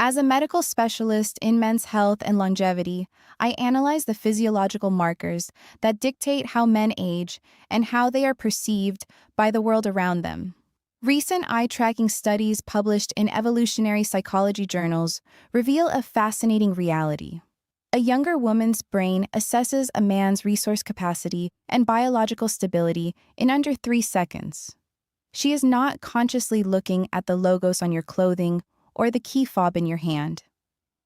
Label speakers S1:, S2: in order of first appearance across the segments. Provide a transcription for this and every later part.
S1: As a medical specialist in men's health and longevity, I analyze the physiological markers that dictate how men age and how they are perceived by the world around them. Recent eye-tracking studies published in evolutionary psychology journals reveal a fascinating reality. A younger woman's brain assesses a man's resource capacity and biological stability in under 3 seconds. She is not consciously looking at the logos on your clothing or the key fob in your hand.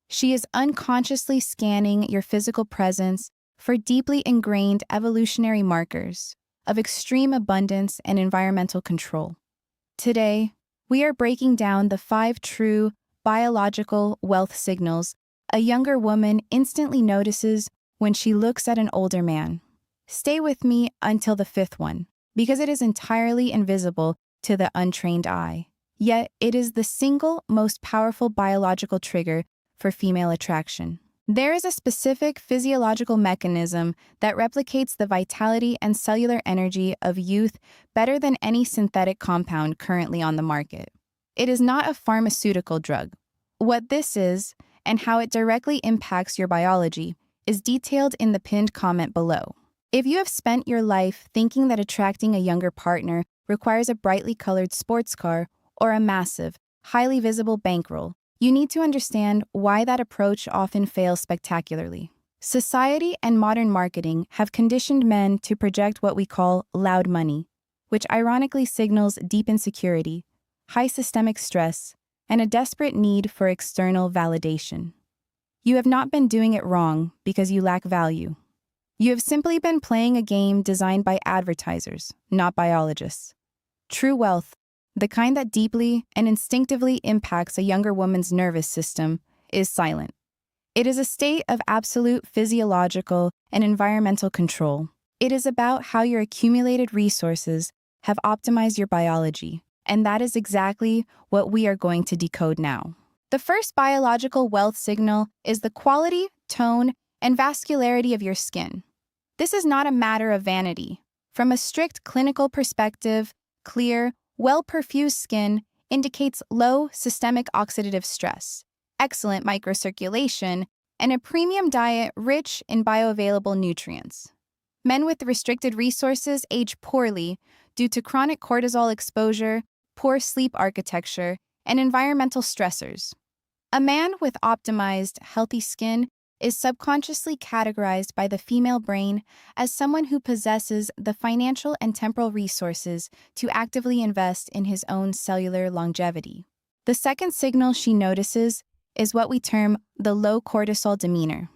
S1: She is unconsciously scanning your physical presence for deeply ingrained evolutionary markers of extreme abundance and environmental control. Today, we are breaking down the 5 true biological wealth signals a younger woman instantly notices when she looks at an older man. Stay with me until the 5th one, because it is entirely invisible to the untrained eye. Yet, it is the single most powerful biological trigger for female attraction. There is a specific physiological mechanism that replicates the vitality and cellular energy of youth better than any synthetic compound currently on the market. It is not a pharmaceutical drug. What this is, and how it directly impacts your biology, is detailed in the pinned comment below. If you have spent your life thinking that attracting a younger partner requires a brightly colored sports car or a massive, highly visible bankroll, you need to understand why that approach often fails spectacularly. Society and modern marketing have conditioned men to project what we call loud money, which ironically signals deep insecurity, high systemic stress, and a desperate need for external validation. You have not been doing it wrong because you lack value. You have simply been playing a game designed by advertisers, not biologists. True wealth, the kind that deeply and instinctively impacts a younger woman's nervous system, is silent. It is a state of absolute physiological and environmental control. It is about how your accumulated resources have optimized your biology, and that is exactly what we are going to decode now. The first biological wealth signal is the quality, tone, and vascularity of your skin. This is not a matter of vanity. From a strict clinical perspective, clear, well-perfused skin indicates low systemic oxidative stress, excellent microcirculation, and a premium diet rich in bioavailable nutrients. Men with restricted resources age poorly due to chronic cortisol exposure, poor sleep architecture, and environmental stressors. A man with optimized, healthy skin is subconsciously categorized by the female brain as someone who possesses the financial and temporal resources to actively invest in his own cellular longevity. The second signal she notices is what we term the low cortisol demeanor.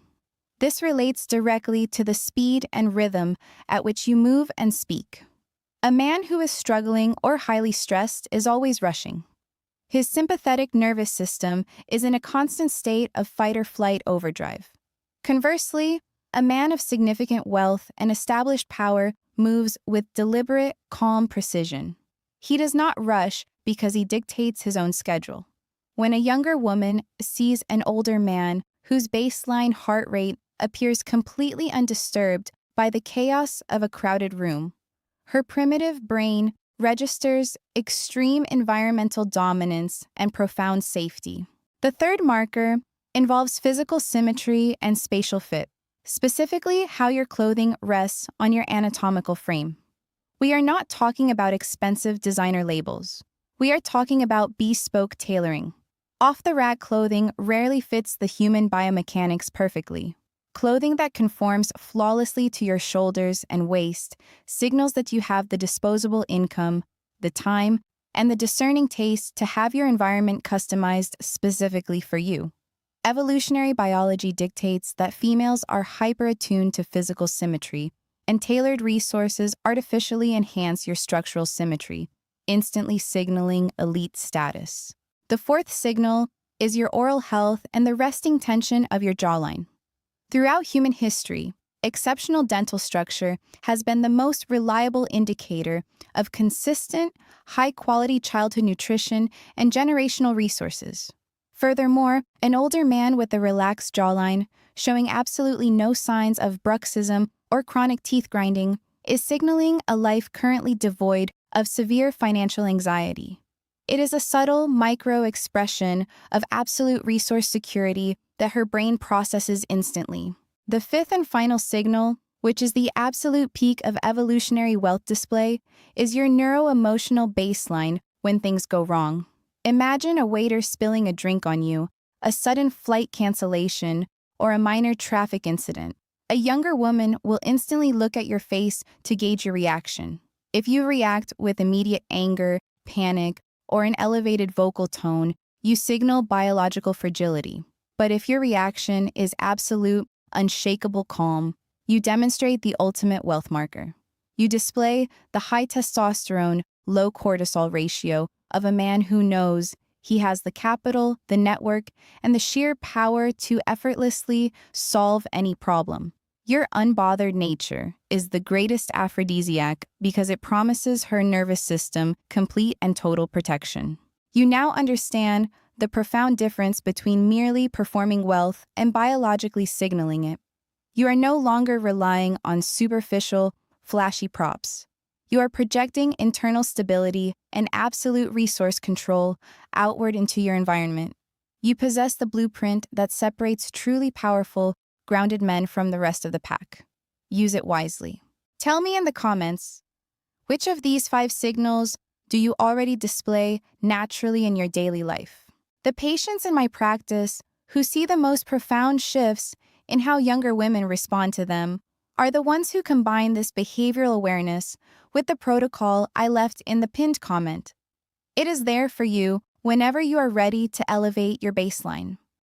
S1: This relates directly to the speed and rhythm at which you move and speak. A man who is struggling or highly stressed is always rushing. His sympathetic nervous system is in a constant state of fight-or-flight overdrive. Conversely, a man of significant wealth and established power moves with deliberate, calm precision. He does not rush because he dictates his own schedule. When a younger woman sees an older man whose baseline heart rate appears completely undisturbed by the chaos of a crowded room, her primitive brain registers extreme environmental dominance and profound safety. The third marker involves physical symmetry and spatial fit, specifically how your clothing rests on your anatomical frame. We are not talking about expensive designer labels. We are talking about bespoke tailoring. Off-the-rack clothing rarely fits the human biomechanics perfectly. Clothing that conforms flawlessly to your shoulders and waist signals that you have the disposable income, the time, and the discerning taste to have your environment customized specifically for you. Evolutionary biology dictates that females are hyper-attuned to physical symmetry, and tailored resources artificially enhance your structural symmetry, instantly signaling elite status. The fourth signal is your oral health and the resting tension of your jawline. Throughout human history, exceptional dental structure has been the most reliable indicator of consistent, high-quality childhood nutrition and generational resources. Furthermore, an older man with a relaxed jawline, showing absolutely no signs of bruxism or chronic teeth grinding, is signaling a life currently devoid of severe financial anxiety. It is a subtle micro expression of absolute resource security that her brain processes instantly. The fifth and final signal, which is the absolute peak of evolutionary wealth display, is your neuro-emotional baseline when things go wrong. Imagine a waiter spilling a drink on you, a sudden flight cancellation, or a minor traffic incident. A younger woman will instantly look at your face to gauge your reaction. If you react with immediate anger, panic, or an elevated vocal tone, you signal biological fragility. But if your reaction is absolute, unshakable calm, you demonstrate the ultimate wealth marker. You display the high testosterone, low cortisol ratio of a man who knows he has the capital, the network, and the sheer power to effortlessly solve any problem. Your unbothered nature is the greatest aphrodisiac because it promises her nervous system complete and total protection. You now understand the profound difference between merely performing wealth and biologically signaling it. You are no longer relying on superficial, flashy props. You are projecting internal stability and absolute resource control outward into your environment. You possess the blueprint that separates truly powerful, grounded men from the rest of the pack. Use it wisely. Tell me in the comments, which of these 5 signals do you already display naturally in your daily life? The patients in my practice who see the most profound shifts in how younger women respond to them are the ones who combine this behavioral awareness with the protocol I left in the pinned comment. It is there for you whenever you are ready to elevate your baseline.